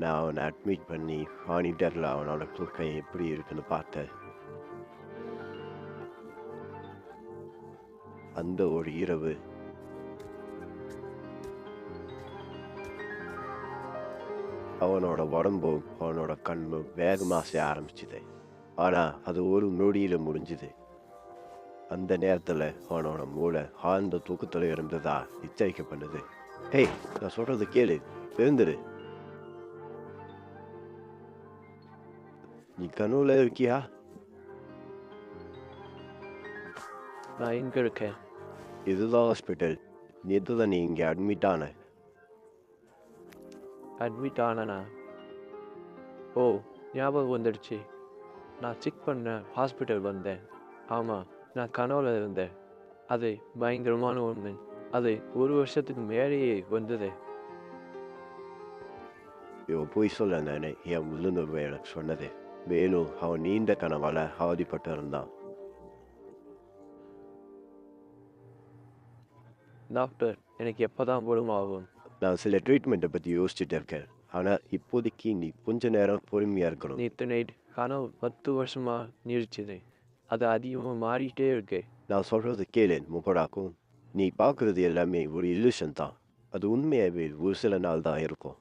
நான் அவனை அட்மிட் பண்ணி மானிட்டரில் அவனோட தூக்கம் எப்படி இருக்குன்னு பார்த்தேன். அந்த ஒரு இரவு அவனோட உடம்பும் அவனோட கண்ணும் வேகமாக செய்ய ஆரம்பிச்சுது. ஆனால் அது ஒரு நொடியில் முடிஞ்சுது. அந்த நேரத்தில் அவனோட மூளை ஆழ்ந்த தூக்கத்தில் இருந்ததா எச்சரிக்கை பண்ணுது. ஹேய், நான் சொல்றது கேளு, எழுந்துரு. நீ கனவுல இருக்கியா? நான் எங்கே இருக்கேன்? இதுதான் ஹாஸ்பிட்டல். நேற்று தான் நீ இங்கே அட்மிட் ஆன. அட்மிட் ஆனேனா? ஓ, ஞாபகம் வந்துடுச்சு. நான் செக் பண்ண ஹாஸ்பிட்டல் வந்தேன். ஆமாம், நான் கனவுல இருந்தேன். அது பயங்கரமான ஒன்று. அது ஒரு வருஷத்துக்கு மேலேயே வந்தது. இவன் போய் சொல்ல நானே என் உள்ளுணர்வு எனக்கு சொன்னது. மேலும் அவன் நீண்ட கனவால் அவதிப்பட்டு இருந்தான். டாக்டர், எனக்கு எப்போ தான் குணமாகும்? நான் சில ட்ரீட்மெண்ட்டை பற்றி யோசிச்சுட்டு இருக்கேன். ஆனால் இப்போதைக்கு நீ கொஞ்ச நேரம் பொறுமையாக இருக்கணும். நேற்று நைட் கனவு 10 வருஷமாக நீடிச்சது. அது அதிகமாக மாறிட்டே இருக்கு. நான் சொல்கிறது கேளு முகடாக்கும். நீ பார்க்குறது எல்லாமே ஒரு இல்லூஷன் தான். அது உண்மையாகவே ஒரு சில நாள் தான் இருக்கும்.